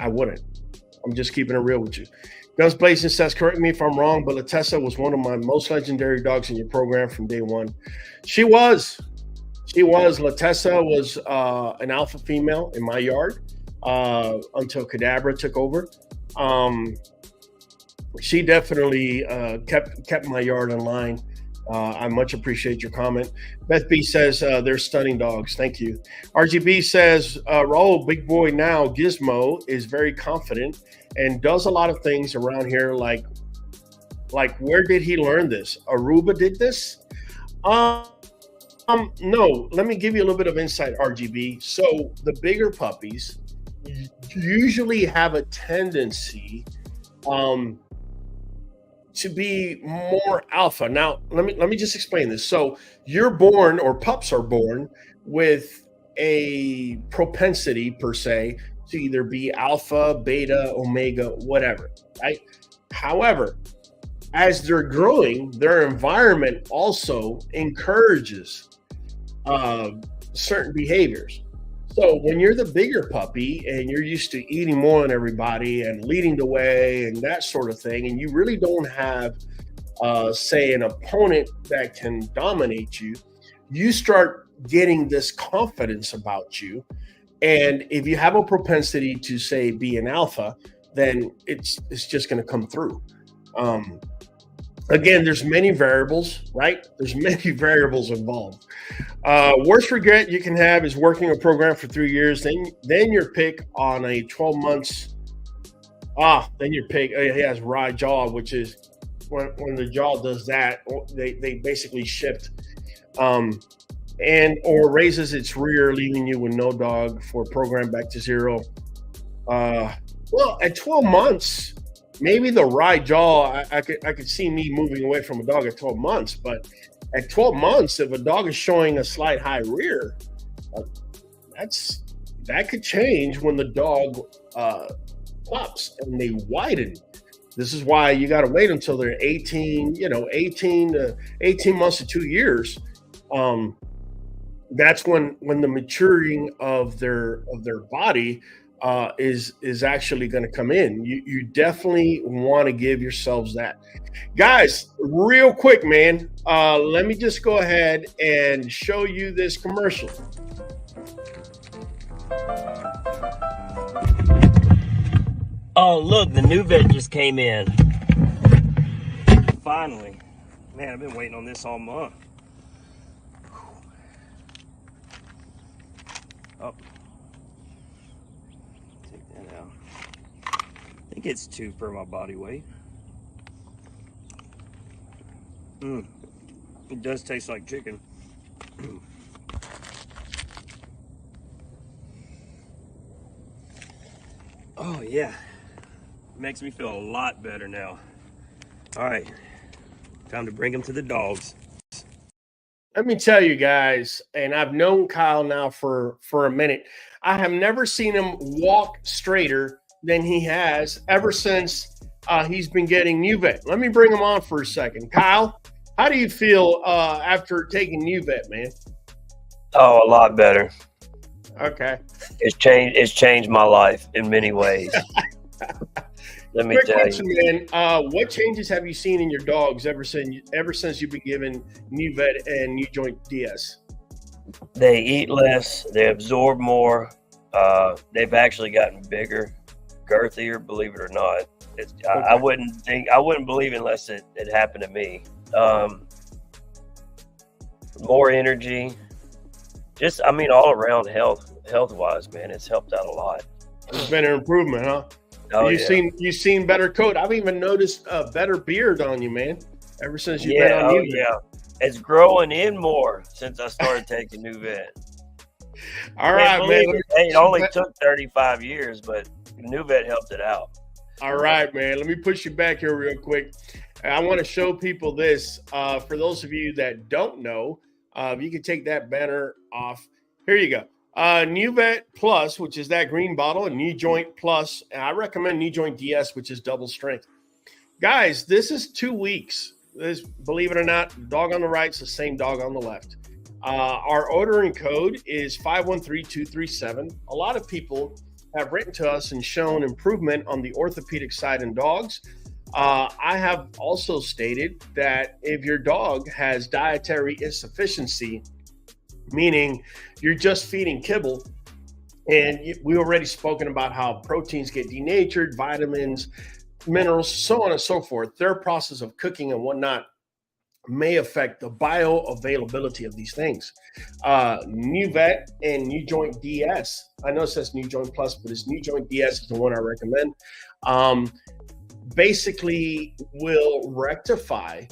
wouldn't. I'm just keeping it real with you. Guns Blazing says, correct me if I'm wrong, but Latessa was one of my most legendary dogs in your program from day one. She was. Latessa was an alpha female in my yard until Cadabra took over. She definitely kept my yard in line. I much appreciate your comment. Beth B says they're stunning dogs. Thank you. RGB says Raul, big boy now, Gizmo is very confident and does a lot of things around here. Like where did he learn this? Aruba did this? No. Let me give you a little bit of insight, RGB. So the bigger puppies usually have a tendency to be more alpha. Now, let me just explain this. So you're born, or pups are born, with a propensity per se to either be alpha, beta, omega, whatever, right? However, as they're growing, their environment also encourages certain behaviors. So when you're the bigger puppy and you're used to eating more than everybody and leading the way and that sort of thing, and you really don't have, say, an opponent that can dominate you, you start getting this confidence about you. And if you have a propensity to, say, be an alpha, then it's just going to come through. Again, there's many variables, right? There's many variables involved. Worst regret you can have is working a program for 3 years, then your pick on a 12 months. Then your pick, he has rye jaw, which is when the jaw does that, they basically shift and or raises its rear, leaving you with no dog for a program back to 0. Well, at 12 months, maybe the rye jaw, I could see me moving away from a dog at 12 months, but at 12 months, if a dog is showing a slight high rear, that could change when the dog pups and they widen. This is why you got to wait until they're 18 months to 2 years. That's when the maturing of their body is actually going to come in. You definitely want to give yourselves that. Guys, real quick, man, let me just go ahead and show you this commercial. Oh, look, the Nuvet just came in. Finally. Man, I've been waiting on this all month. Oh. Take that out. I think it's 2 per my body weight. It does taste like chicken. Oh, yeah. Makes me feel a lot better now. All right, time to bring them to the dogs. Let me tell you guys, and I've known Kyle now for a minute. I have never seen him walk straighter than he has ever since he's been getting Nuvet. Let me bring him on for a second. Kyle, how do you feel after taking Nuvet, man? Oh, a lot better. Okay. It's changed my life in many ways. Let me tell you, man. What changes have you seen in your dogs ever since you've been given Nuvet and New Joint DS? They eat less. They absorb more. They've actually gotten bigger, girthier. Believe it or not, okay. I wouldn't believe unless it happened to me. More energy. Just, all around health wise, man, it's helped out a lot. It's been an improvement, huh? Oh, you've seen better coat. I've even noticed a better beard on you, man. Ever since you've been on Nuvet. Yeah, it's growing in more since I started taking Nuvet. All right, man. It only took 35 years, but Nuvet helped it out. All right, man. Let me push you back here real quick. I want to show people this. For those of you that don't know, you can take that banner off. Here you go. Nuvet Plus, which is that green bottle, and New Joint Plus. And I recommend New Joint DS, which is double strength. Guys, this is 2 weeks. Believe it or not, dog on the right is the same dog on the left. Our ordering code is 513237. A lot of people have written to us and shown improvement on the orthopedic side in dogs. I have also stated that if your dog has dietary insufficiency, meaning you're just feeding kibble, and we already spoken about how proteins get denatured, vitamins, minerals, so on and so forth, their process of cooking and whatnot may affect the bioavailability of these things. Nuvet and New Joint DS, I know it says New Joint Plus, but it's New Joint DS is the one I recommend. Basically will rectify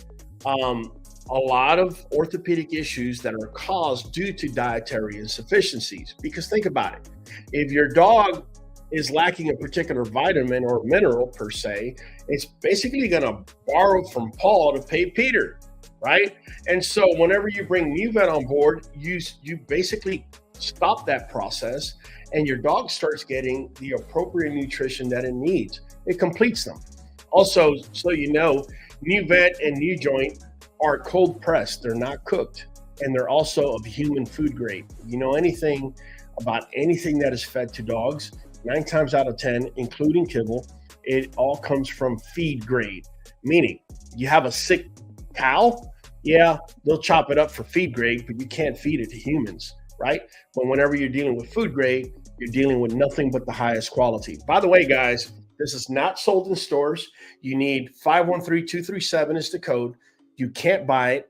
a lot of orthopedic issues that are caused due to dietary insufficiencies. Because think about it, if your dog is lacking a particular vitamin or mineral per se, it's basically going to borrow from Paul to pay Peter, right? And so whenever you bring Nuvet on board, you basically stop that process, and your dog starts getting the appropriate nutrition that it needs. It completes them. Also, so you know, Nuvet and New Joint are cold pressed. They're not cooked, and they're also of human food grade. You know anything about anything that is fed to dogs, 9 times out of 10, including kibble, it all comes from feed grade. Meaning, you have a sick cow, yeah, they'll chop it up for feed grade, but you can't feed it to humans, right? But whenever you're dealing with food grade, you're dealing with nothing but the highest quality. By the way, guys, this is not sold in stores. You need 513237 is the code. You can't buy it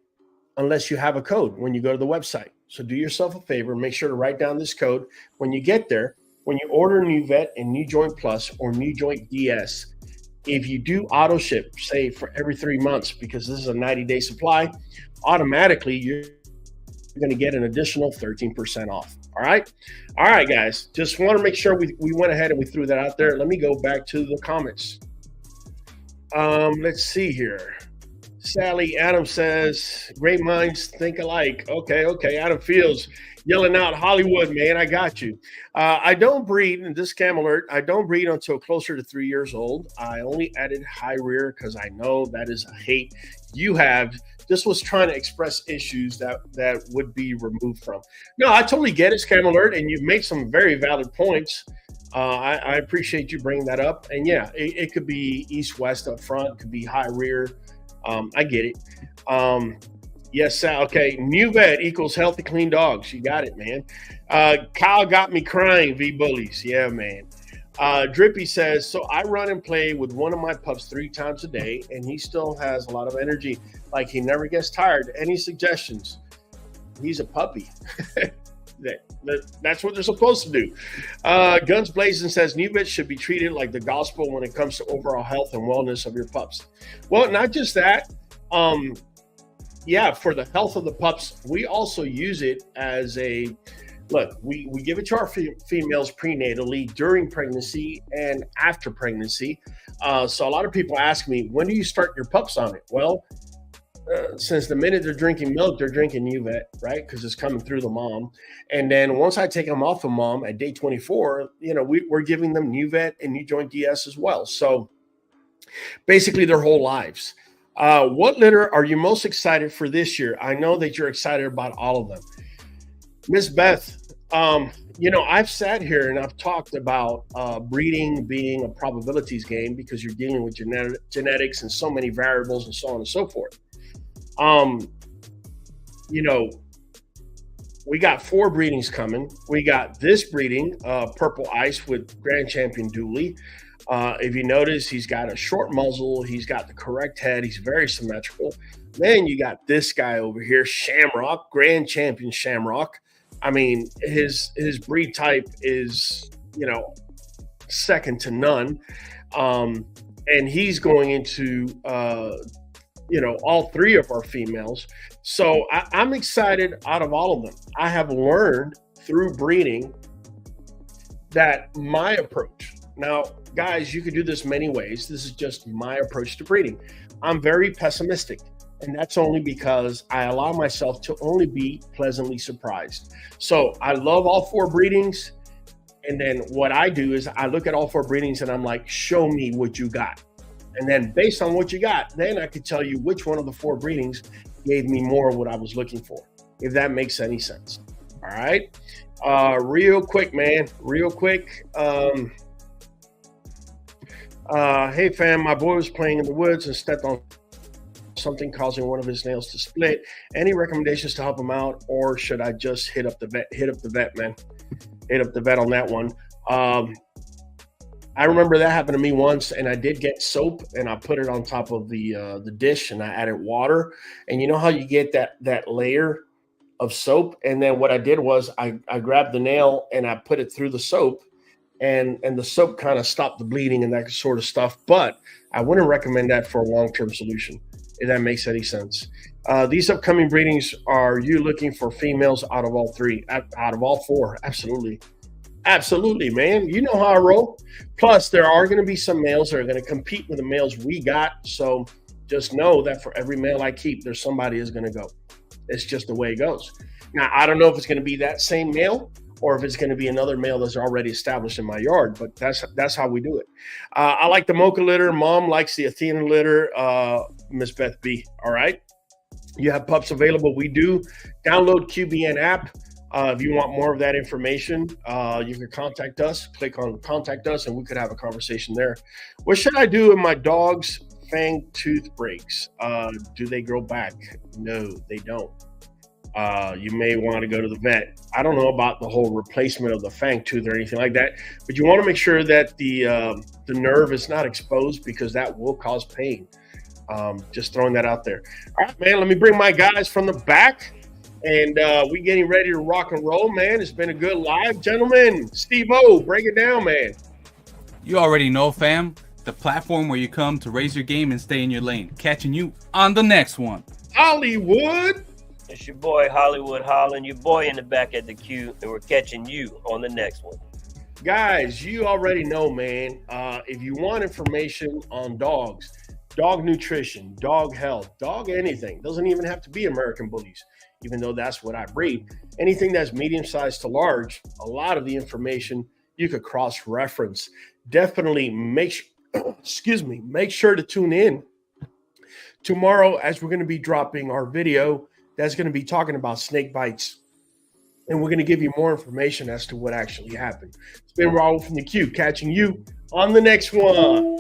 unless you have a code when you go to the website. So do yourself a favor, make sure to write down this code. When you get there, when you order Nuvet and New Joint Plus or New Joint DS, if you do auto ship, say for every 3 months, because this is a 90-day supply, automatically you're going to get an additional 13% off. All right, guys. Just want to make sure we went ahead and we threw that out there. Let me go back to the comments. Let's see here. Sally Adam says, great minds think alike. Okay. Adam Fields yelling out Hollywood, man. I got you. I don't breed, and this cam alert, I don't breed until closer to 3 years old. I only added high rear because I know that is a hate you have. This was trying to express issues that would be removed from. No, I totally get it, Scam Alert, and you've made some very valid points. I appreciate you bringing that up. And yeah, it could be east-west up front, it could be high rear. I get it. Yes, okay. Nuvet equals healthy, clean dogs. You got it, man. Kyle got me crying, V Bullies. Yeah, man. Drippy says, so I run and play with one of my pups 3 times a day, and he still has a lot of energy. Like, he never gets tired. Any suggestions? He's a puppy. That's what they're supposed to do. Guns Blazing says, Nuvet should be treated like the gospel when it comes to overall health and wellness of your pups. Well, not just that. Yeah, for the health of the pups, we also use it as a look. We give it to our females prenatally, during pregnancy, and after pregnancy. So a lot of people ask me, when do you start your pups on it? Well, since the minute they're drinking milk, they're drinking Nuvet, right? Because it's coming through the mom. And then once I take them off of mom at day 24, we're giving them Nuvet and New Joint DS as well. So basically their whole lives. What litter are you most excited for this year? I know that you're excited about all of them. Miss Beth, I've sat here and I've talked about breeding being a probabilities game because you're dealing with genetics and so many variables and so on and so forth. We got 4 breedings coming. We got this breeding, Purple Ice with Grand Champion Dooley. If you notice, he's got a short muzzle. He's got the correct head. He's very symmetrical. Then you got this guy over here, Shamrock, Grand Champion Shamrock. I mean, his breed type is, second to none. And he's going into, all 3 of our females. So I'm excited out of all of them. I have learned through breeding that my approach. Now, guys, you could do this many ways. This is just my approach to breeding. I'm very pessimistic. And that's only because I allow myself to only be pleasantly surprised. So I love all 4 breedings. And then what I do is I look at all 4 breedings and I'm like, show me what you got. And then based on what you got, then I could tell you which one of the 4 breedings gave me more of what I was looking for, if that makes any sense. All right. Real quick, man. Real quick. Hey, fam, my boy was playing in the woods and stepped on something causing one of his nails to split. Any recommendations to help him out, or should I just hit up the vet? Hit up the vet, man. Hit up the vet on that one. I remember that happened to me once, and I did get soap, and I put it on top of the dish, and I added water. And you know how you get that layer of soap? And then what I did was I grabbed the nail and I put it through the soap, and the soap kind of stopped the bleeding and that sort of stuff. But I wouldn't recommend that for a long-term solution, if that makes any sense. These upcoming breedings, are you looking for females out of all 3? Out of all 4? Absolutely. Absolutely, man. You know how I roll. Plus, there are going to be some males that are going to compete with the males we got. So just know that for every male I keep, there's somebody who's going to go. It's just the way it goes. Now, I don't know if it's going to be that same male or if it's going to be another male that's already established in my yard, but that's how we do it. I like the Mocha litter. Mom likes the Athena litter. Miss Beth B. All right. You have pups available. We do. Download QBN app. If you want more of that information, you can contact us. Click on contact us, and we could have a conversation there. What should I do if my dog's fang tooth breaks? Do they grow back? No, they don't. You may want to go to the vet. I don't know about the whole replacement of the fang tooth or anything like that, but you want to make sure that the nerve is not exposed, because that will cause pain. Just throwing that out there. All right, man, let me bring my guys from the back, and we getting ready to rock and roll, man. It's been a good live, gentlemen. Steve-O, break it down, man. You already know, fam. The platform where you come to raise your game and stay in your lane. Catching you on the next one. Hollywood. It's your boy Hollywood Holland, your boy in the back at the queue, and we're catching you on the next one. Guys, you already know, man. If you want information on dogs, dog nutrition, dog health, dog anything, doesn't even have to be American Bullies, even though that's what I breed. Anything that's medium-sized to large, a lot of the information you could cross-reference. Definitely make sure to tune in tomorrow, as we're going to be dropping our video that's going to be talking about snake bites, and we're going to give you more information as to what actually happened. It's been Raul from the Q, catching you on the next one.